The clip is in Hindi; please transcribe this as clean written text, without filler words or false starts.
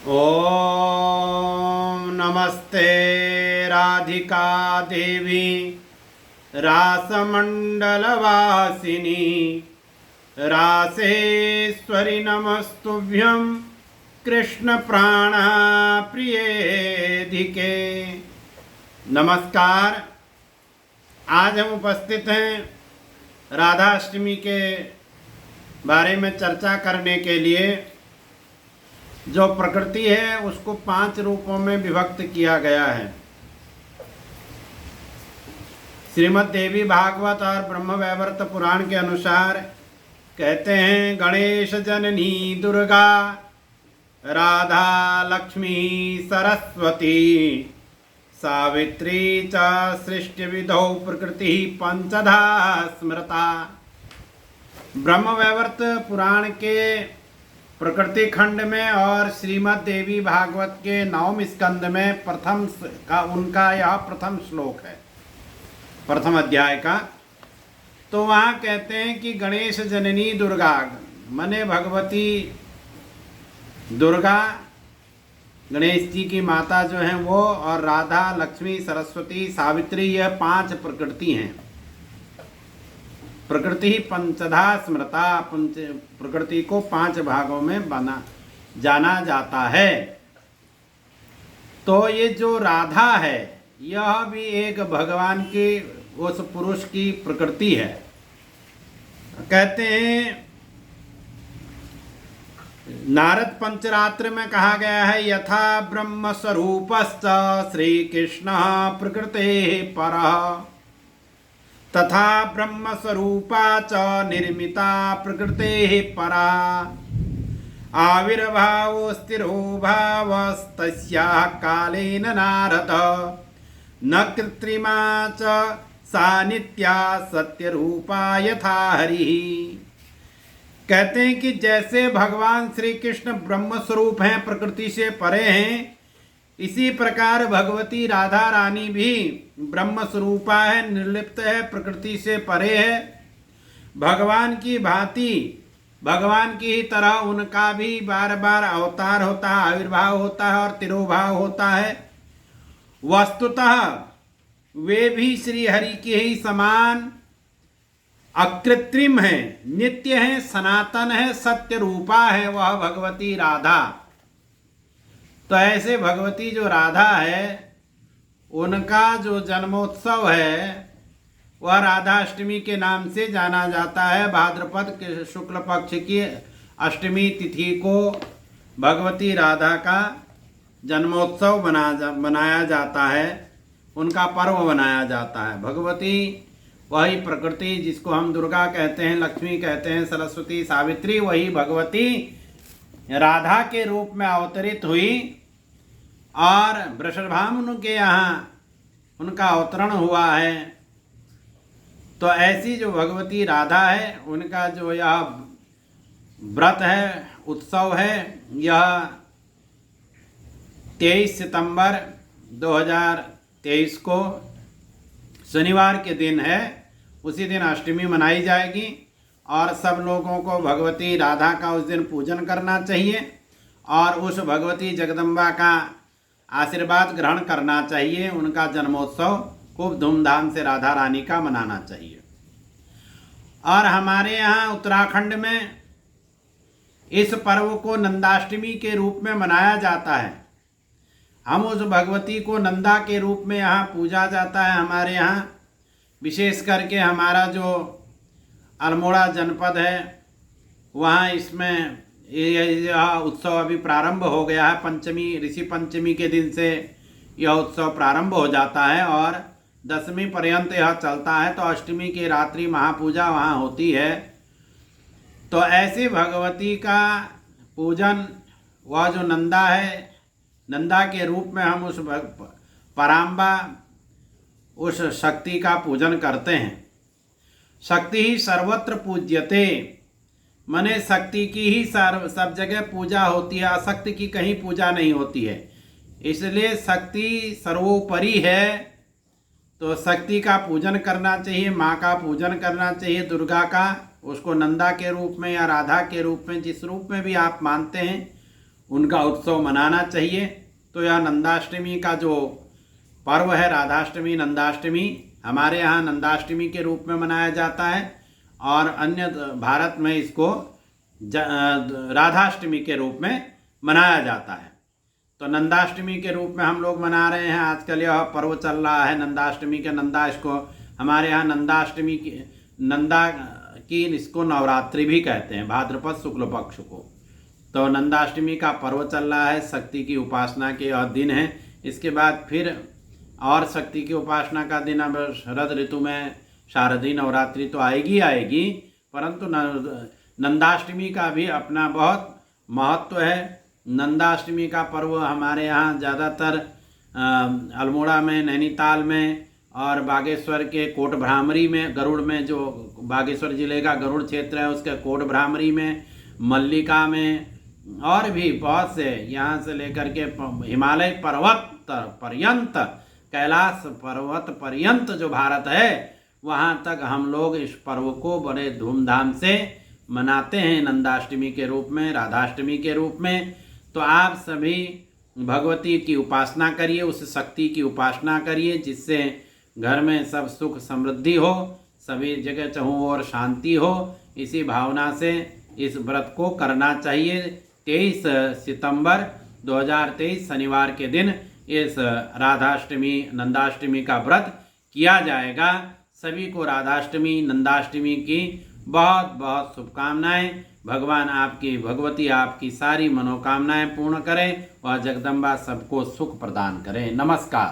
ओम नमस्ते राधिका देवी रासमंडलवासिनी रासेश्वरी नमस्तुभ्यं कृष्ण प्राणा प्रियेधिके। नमस्कार। आज हम उपस्थित हैं राधाष्टमी के बारे में चर्चा करने के लिए। जो प्रकृति है उसको 5 रूपों में विभक्त किया गया है। श्रीमद् देवी भागवत और ब्रह्मवैवर्त पुराण के अनुसार कहते हैं, गणेश जननी दुर्गा राधा लक्ष्मी सरस्वती सावित्री च सृष्टि विधौ प्रकृति पंचधा स्मृता। ब्रह्मवैवर्त पुराण के प्रकृति खंड में और श्रीमद् देवी भागवत के 9वें स्कंद में उनका यह प्रथम श्लोक है, प्रथम अध्याय का। तो वहाँ कहते हैं कि गणेश जननी दुर्गा मने भगवती दुर्गा, गणेश जी की माता जो हैं वो, और राधा लक्ष्मी सरस्वती सावित्री, यह 5 प्रकृति हैं। प्रकृति पंचधा स्मृता, प्रकृति को 5 भागों में जाना जाता है। तो ये जो राधा है यह भी एक भगवान की, उस पुरुष की प्रकृति है। कहते हैं नारद पंचरात्र में कहा गया है, यथा ब्रह्म स्वरूपश्च श्री कृष्ण प्रकृते परः तथा ब्रह्म स्वरूपा च निर्मिता प्रकृते परा आविर्भावो स्थिरो भावस्तस्याः कालेन नारद न कृत्रिमा च सा नित्या सत्यरूपा यथा हरि। कहते हैं कि जैसे भगवान श्री कृष्ण ब्रह्म स्वरूप हैं, प्रकृति से परे हैं, इसी प्रकार भगवती राधा रानी भी ब्रह्म स्वरूपा है, निर्लिप्त है, प्रकृति से परे है। भगवान की भांति, भगवान की ही तरह उनका भी बार बार अवतार होता है, आविर्भाव होता है और तिरोभाव होता है। वस्तुतः वे भी श्री हरि के ही समान अकृत्रिम है, नित्य है, सनातन है, सत्य रूपा है वह भगवती राधा। तो ऐसे भगवती जो राधा है उनका जो जन्मोत्सव है वह राधाष्टमी के नाम से जाना जाता है। भाद्रपद के शुक्ल पक्ष की अष्टमी तिथि को भगवती राधा का जन्मोत्सव मनाया जाता है, उनका पर्व मनाया जाता है। भगवती वही प्रकृति जिसको हम दुर्गा कहते हैं, लक्ष्मी कहते हैं, सरस्वती, सावित्री, वही भगवती राधा के रूप में अवतरित हुई और वृषभानु के यहाँ उनका अवतरण हुआ है। तो ऐसी जो भगवती राधा है उनका जो यह व्रत है, उत्सव है, यह 23 सितंबर 2023 को शनिवार के दिन है। उसी दिन अष्टमी मनाई जाएगी और सब लोगों को भगवती राधा का उस दिन पूजन करना चाहिए और उस भगवती जगदम्बा का आशीर्वाद ग्रहण करना चाहिए। उनका जन्मोत्सव खूब धूमधाम से राधा रानी का मनाना चाहिए। और हमारे यहाँ उत्तराखंड में इस पर्व को नंदाष्टमी के रूप में मनाया जाता है। हम उस भगवती को नंदा के रूप में यहाँ पूजा जाता है। हमारे यहाँ विशेष करके हमारा जो अल्मोड़ा जनपद है वहाँ इसमें यह उत्सव अभी प्रारंभ हो गया है। पंचमी, ऋषि पंचमी के दिन से यह उत्सव प्रारंभ हो जाता है और 10वीं पर्यंत यह चलता है। तो अष्टमी की रात्रि महापूजा वहाँ होती है। तो ऐसी भगवती का पूजन, वह जो नंदा है, नंदा के रूप में हम उस पराम्बा, उस शक्ति का पूजन करते हैं। शक्ति ही सर्वत्र पूज्यते, मने शक्ति की ही सब जगह पूजा होती है, अशक्ति की कहीं पूजा नहीं होती है। इसलिए शक्ति सर्वोपरि है, तो शक्ति का पूजन करना चाहिए, माँ का पूजन करना चाहिए, दुर्गा का, उसको नंदा के रूप में या राधा के रूप में, जिस रूप में भी आप मानते हैं उनका उत्सव मनाना चाहिए। तो यह नंदाष्टमी का जो पर्व है, राधाष्टमी नंदाष्टमी, हमारे यहाँ नंदाष्टमी के रूप में मनाया जाता है और अन्य भारत में इसको राधाष्टमी के रूप में मनाया जाता है। तो नंदाष्टमी के रूप में हम लोग मना रहे हैं। आजकल यह पर्व चल रहा है नंदाष्टमी के, नंदा इसको हमारे यहाँ नंदाष्टमी की, नंदा की इसको नवरात्रि भी कहते हैं, भाद्रपद शुक्ल पक्ष को। तो नंदाष्टमी का पर्व चल रहा है, शक्ति की उपासना के दिन है। इसके बाद फिर और शक्ति की उपासना का दिन, अब शरद ऋतु में शारदीय नवरात्रि तो आएगी, परंतु नंदाष्टमी का भी अपना बहुत महत्व है। नंदाष्टमी का पर्व हमारे यहाँ ज़्यादातर अल्मोड़ा में, नैनीताल में और बागेश्वर के कोट भ्रामरी में, गरुड़ में, जो बागेश्वर जिले का गरुड़ क्षेत्र है उसके कोट भ्रामरी में, मल्लिका में और भी बहुत से, यहाँ से लेकर के हिमालय पर्वत पर्यंत, कैलाश पर्वत पर्यंत जो भारत है वहाँ तक हम लोग इस पर्व को बड़े धूमधाम से मनाते हैं, नंदाष्टमी के रूप में, राधाष्टमी के रूप में। तो आप सभी भगवती की उपासना करिए, उस शक्ति की उपासना करिए जिससे घर में सब सुख समृद्धि हो, सभी जगह चहुँ और शांति हो। इसी भावना से इस व्रत को करना चाहिए। 23 सितंबर 2023 शनिवार के दिन इस राधाष्टमी नंदाष्टमी का व्रत किया जाएगा। सभी को राधाष्टमी नंदाष्टमी की बहुत बहुत शुभकामनाएं। भगवान आपकी, भगवती आपकी सारी मनोकामनाएं पूर्ण करें और जगदम्बा सबको सुख प्रदान करें। नमस्कार।